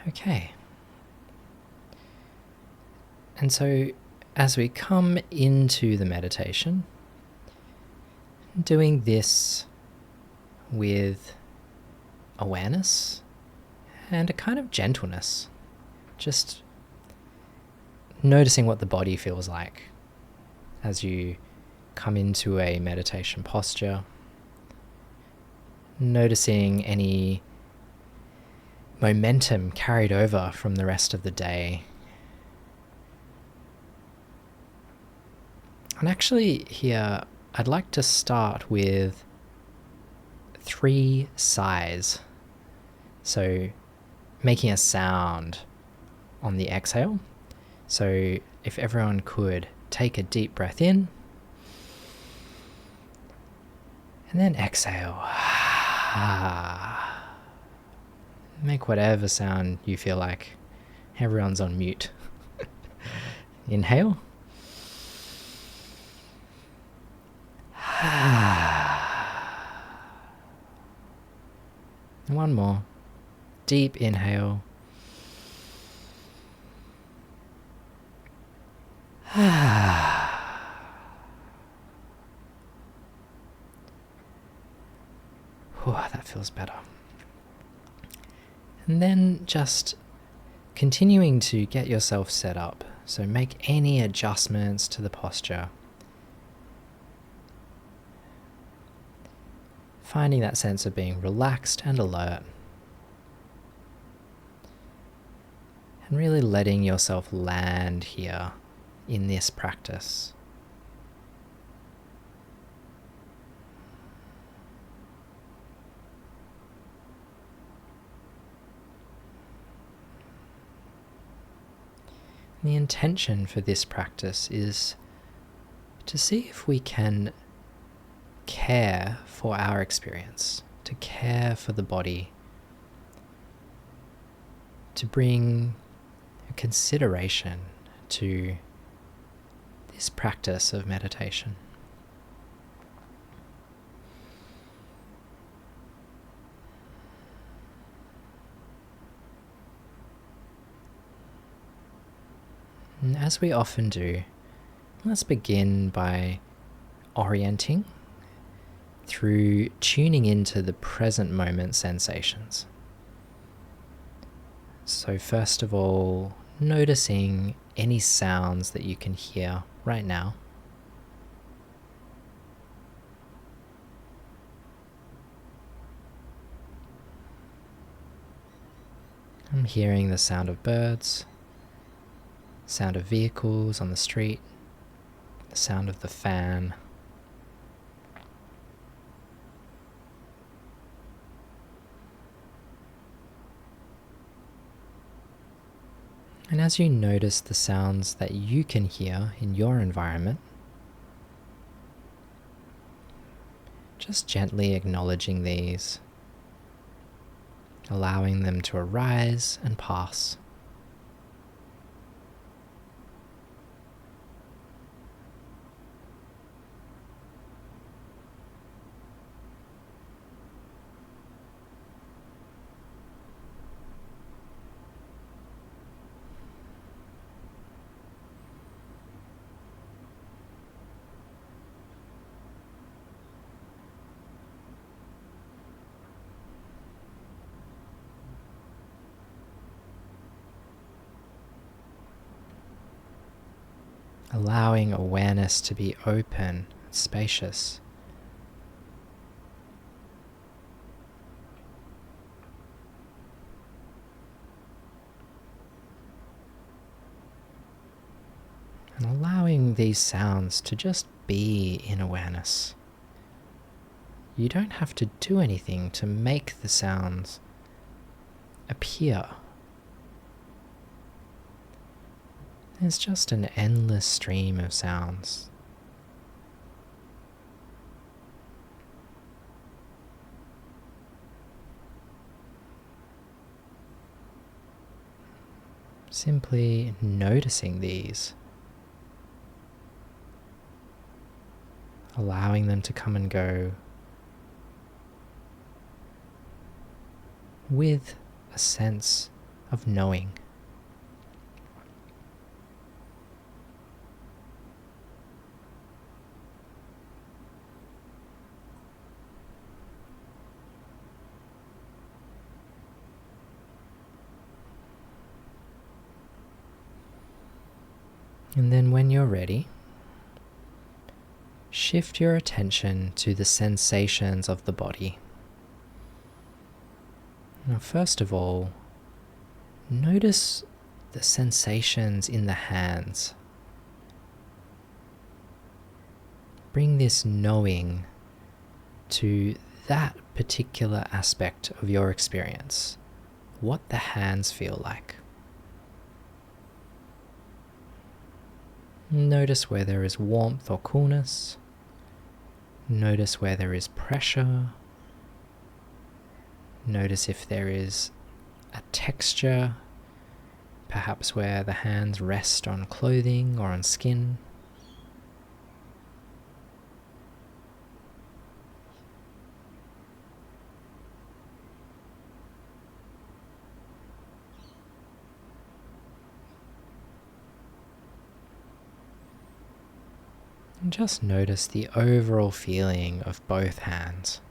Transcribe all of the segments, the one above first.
Okay. And so as we come into the meditation, doing this with awareness and a kind of gentleness, just noticing what the body feels like as you come into a meditation posture, noticing any momentum carried over from the rest of the day. And actually here, I'd like to start with 3 sighs. So making a sound on the exhale. So if everyone could take a deep breath in and then exhale. Make whatever sound you feel like. Everyone's on mute. Inhale. And one more. Deep inhale. That feels better. And then just continuing to get yourself set up. So make any adjustments to the posture. Finding that sense of being relaxed and alert. And really letting yourself land here in this practice. The intention for this practice is to see if we can care for our experience, to care for the body, to bring a consideration to this practice of meditation. And as we often do, let's begin by orienting through tuning into the present moment sensations. So first of all, noticing any sounds that you can hear right now. I'm hearing the sound of birds, sound of vehicles on the street, the sound of the fan. And as you notice the sounds that you can hear in your environment, just gently acknowledging these, allowing them to arise and pass. Allowing awareness to be open, spacious. And allowing these sounds to just be in awareness. You don't have to do anything to make the sounds appear. There's just an endless stream of sounds. Simply noticing these, allowing them to come and go with a sense of knowing. And then when you're ready, shift your attention to the sensations of the body. Now, first of all, notice the sensations in the hands. Bring this knowing to that particular aspect of your experience, what the hands feel like. Notice where there is warmth or coolness. Notice where there is pressure. Notice if there is a texture, perhaps where the hands rest on clothing or on skin. And just notice the overall feeling of both hands.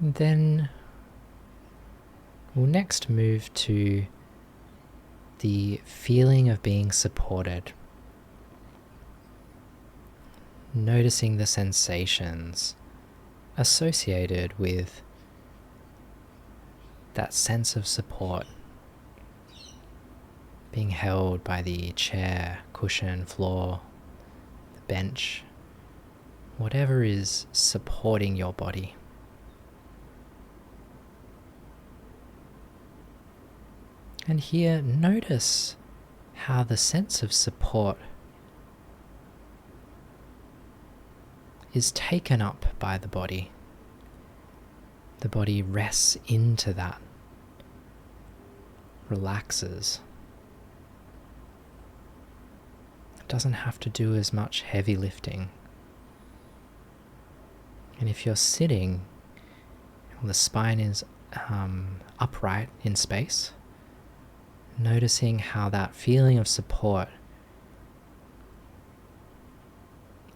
And then we'll next move to the feeling of being supported. Noticing the sensations associated with that sense of support, being held by the chair, cushion, floor, the bench, whatever is supporting your body. And here, notice how the sense of support is taken up by the body. The body rests into that, relaxes. It doesn't have to do as much heavy lifting. And if you're sitting, the spine is upright in space, noticing how that feeling of support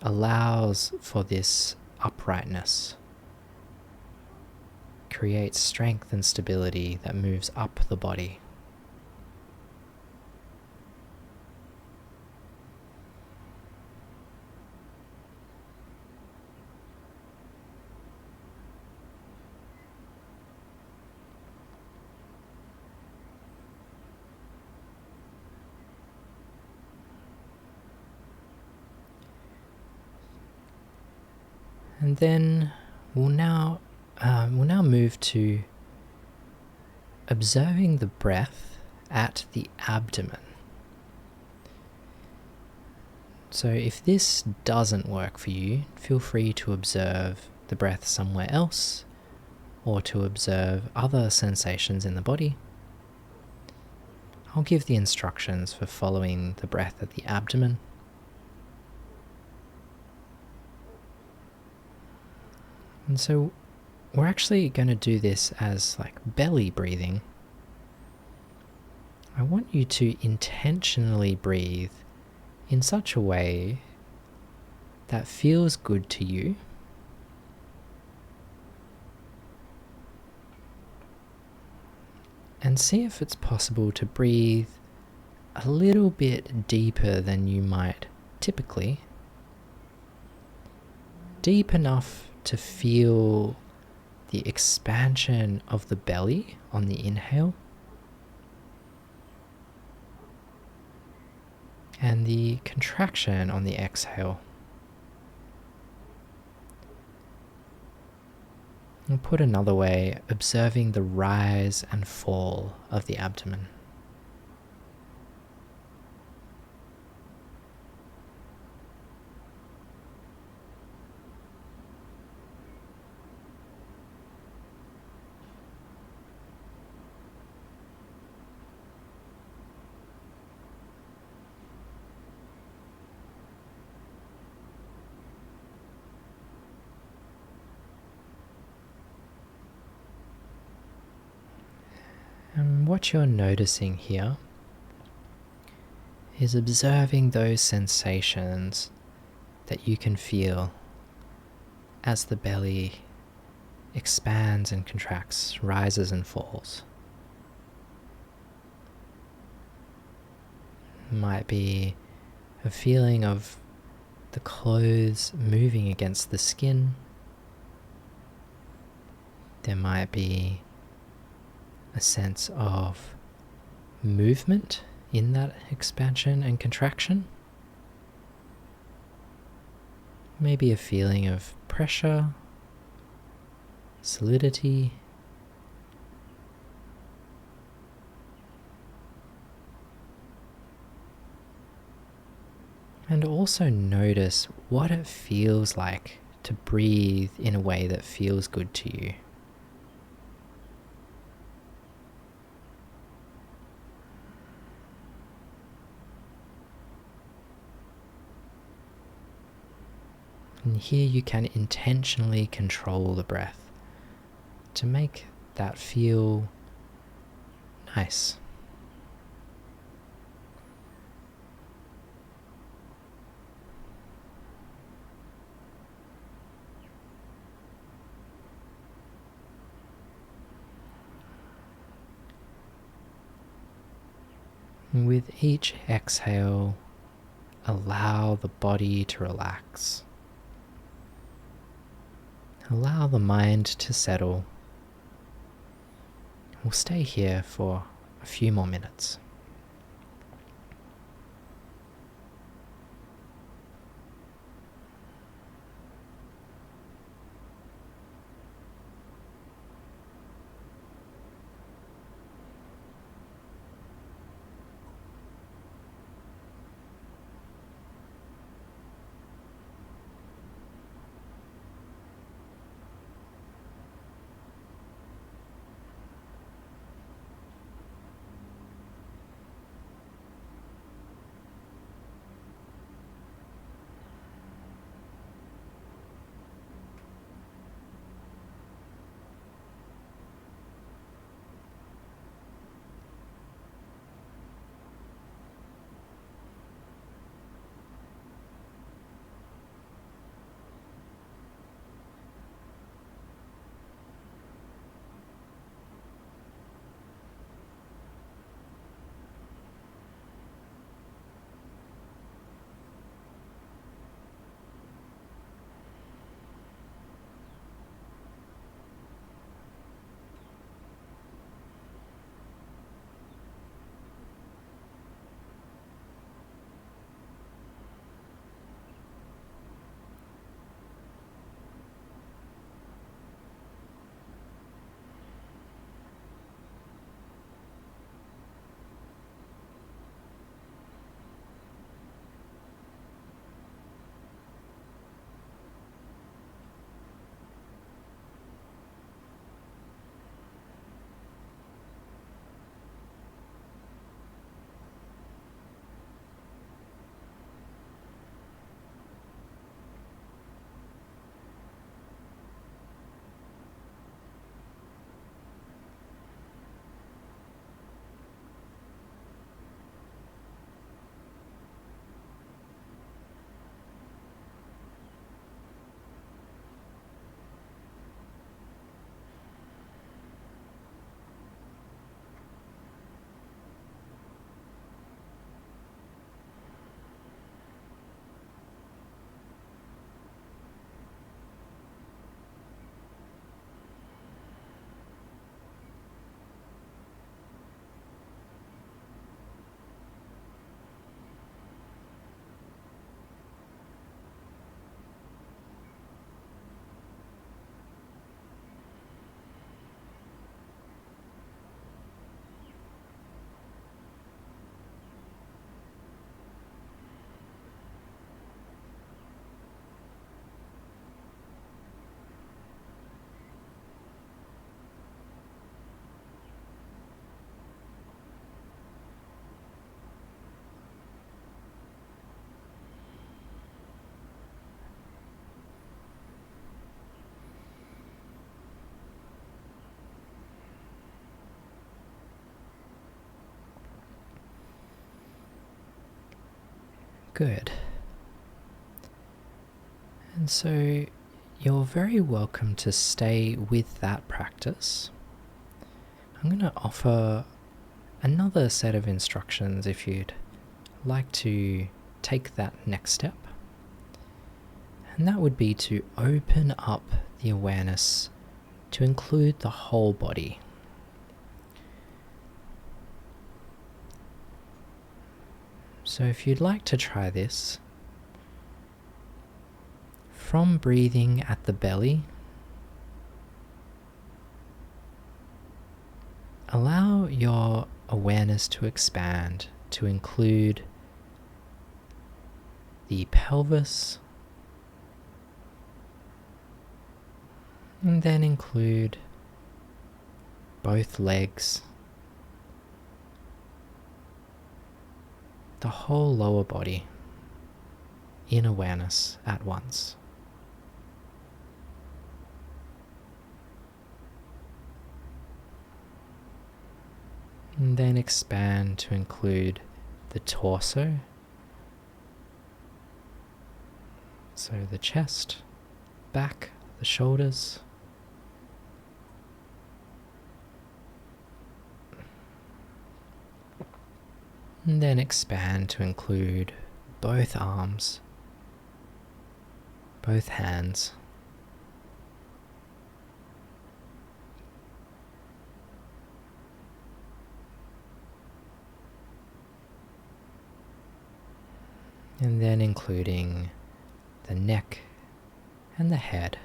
allows for this uprightness, creates strength and stability that moves up the body. And then we'll now move to observing the breath at the abdomen. So if this doesn't work for you, feel free to observe the breath somewhere else or to observe other sensations in the body. I'll give the instructions for following the breath at the abdomen. And so we're actually going to do this as like belly breathing. I want you to intentionally breathe in such a way that feels good to you. And see if it's possible to breathe a little bit deeper than you might typically. Deep enough to feel the expansion of the belly on the inhale and the contraction on the exhale. And put another way, observing the rise and fall of the abdomen. what you're noticing here is observing those sensations that you can feel as the belly expands and contracts, rises and falls. Might be a feeling of the clothes moving against the skin. There might be a sense of movement in that expansion and contraction. Maybe a feeling of pressure, solidity. And also notice what it feels like to breathe in a way that feels good to you. And here you can intentionally control the breath to make that feel nice. And with each exhale, allow the body to relax. Allow the mind to settle. We'll stay here for a few more minutes. Good. And so you're very welcome to stay with that practice. I'm going to offer another set of instructions if you'd like to take that next step. And that would be to open up the awareness to include the whole body. So if you'd like to try this, from breathing at the belly, allow your awareness to expand to include the pelvis, and then include both legs, the whole lower body in awareness at once. And then expand to include the torso, so the chest, back, the shoulders, and then expand to include both arms, both hands, and then including the neck and the head.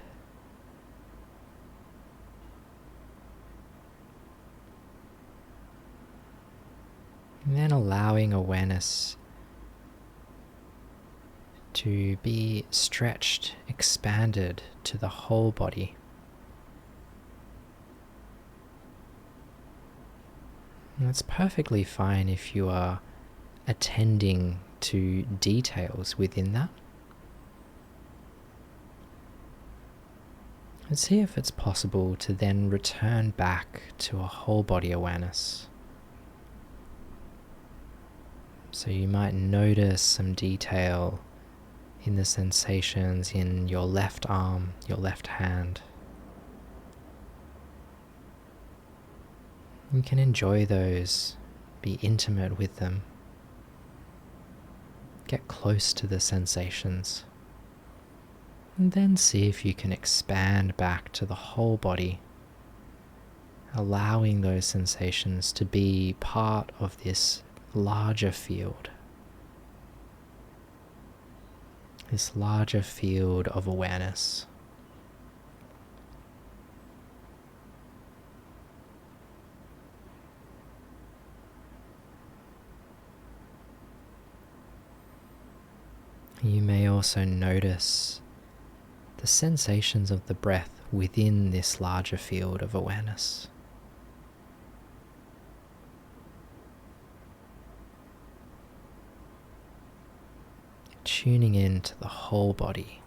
And then allowing awareness to be stretched, expanded to the whole body. And it's perfectly fine if you are attending to details within that. And see if it's possible to then return back to a whole body awareness. So you might notice some detail in the sensations in your left arm, your left hand. You can enjoy those, be intimate with them, get close to the sensations, and then see if you can expand back to the whole body, allowing those sensations to be part of this larger field, this larger field of awareness. You may also notice the sensations of the breath within this larger field of awareness. Tuning into the whole body.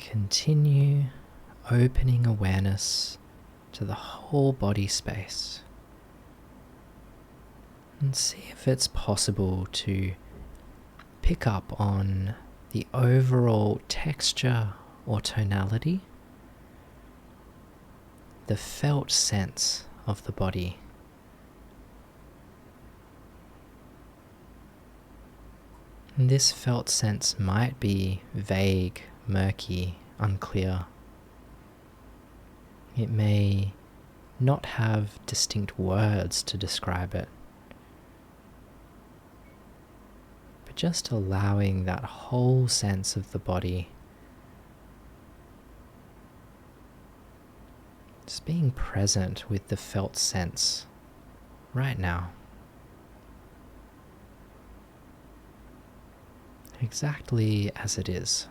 continue opening awareness to the whole body space. And see if it's possible to pick up on the overall texture or tonality, the felt sense of the body. And this felt sense might be vague, murky, unclear. It may not have distinct words to describe it. But just allowing that whole sense of the body, just being present with the felt sense right now. Exactly as it is.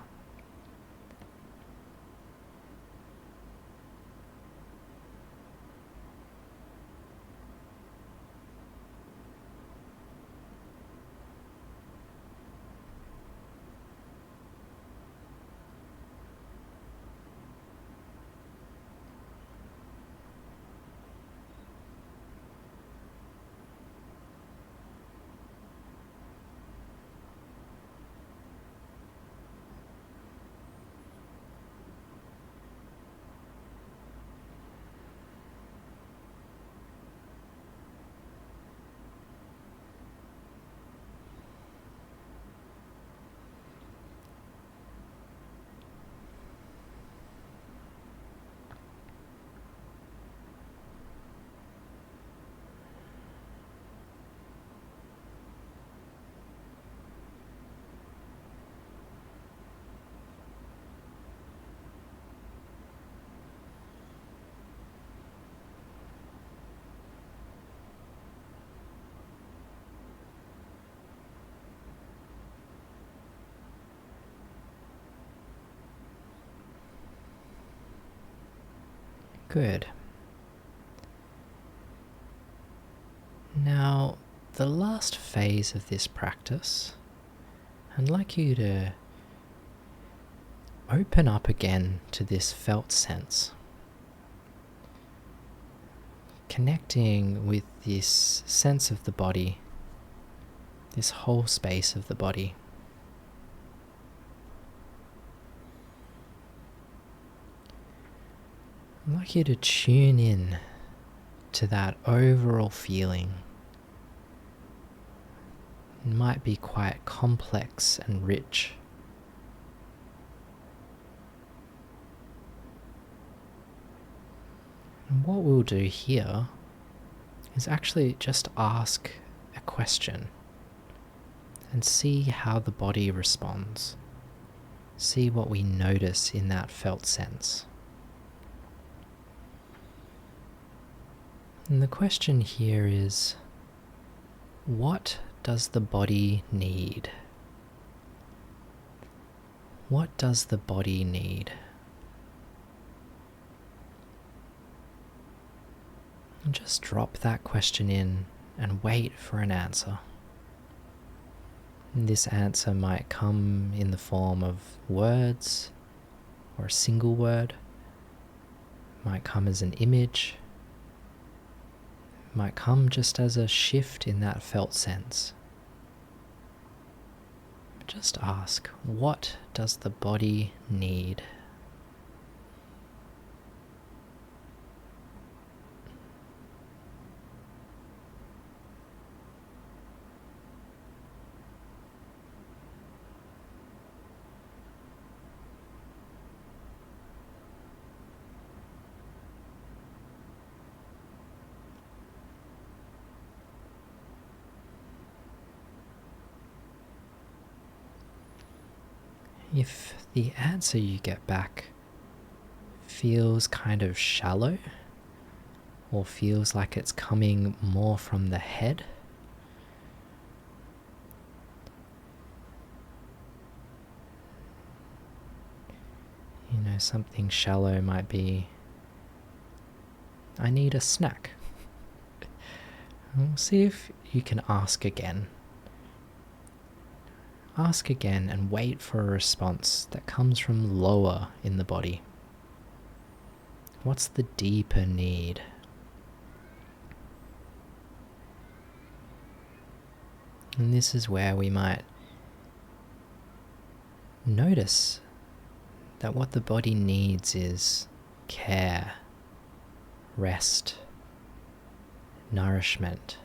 Good. Now, the last phase of this practice, I'd like you to open up again to this felt sense. Connecting with this sense of the body, this whole space of the body. I'd like you to tune in to that overall feeling. It might be quite complex and rich. And what we'll do here is actually just ask a question and see how the body responds. See what we notice in that felt sense. And the question here is, what does the body need? What does the body need? And just drop that question in and wait for an answer. And this answer might come in the form of words or a single word. It might come as an image. Might come just as a shift in that felt sense. Just ask, what does the body need? If the answer you get back feels kind of shallow or feels like it's coming more from the head, something shallow might be, I need a snack. We'll see if you can ask again. ask again and wait for a response that comes from lower in the body. What's the deeper need? And this is where we might notice that what the body needs is care, rest, nourishment.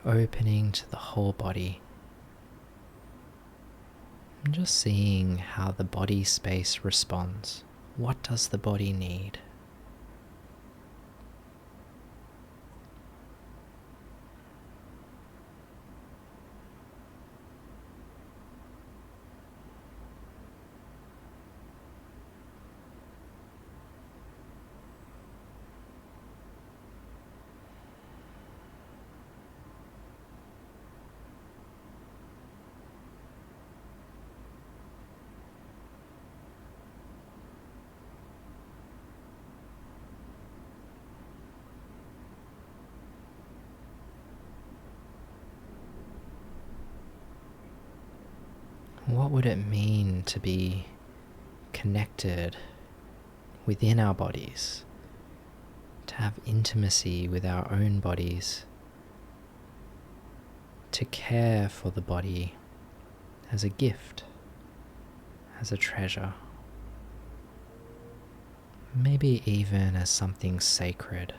Opening to the whole body. And just seeing how the body space responds. What does the body need? What would it mean to be connected within our bodies, to have intimacy with our own bodies, to care for the body as a gift, as a treasure, maybe even as something sacred?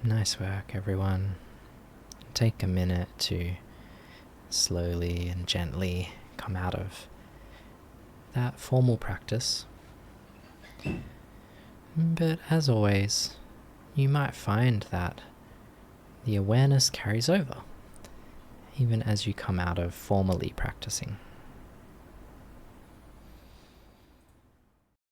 Nice work, everyone. Take a minute to slowly and gently come out of that formal practice. But as always, you might find that the awareness carries over, even as you come out of formally practicing.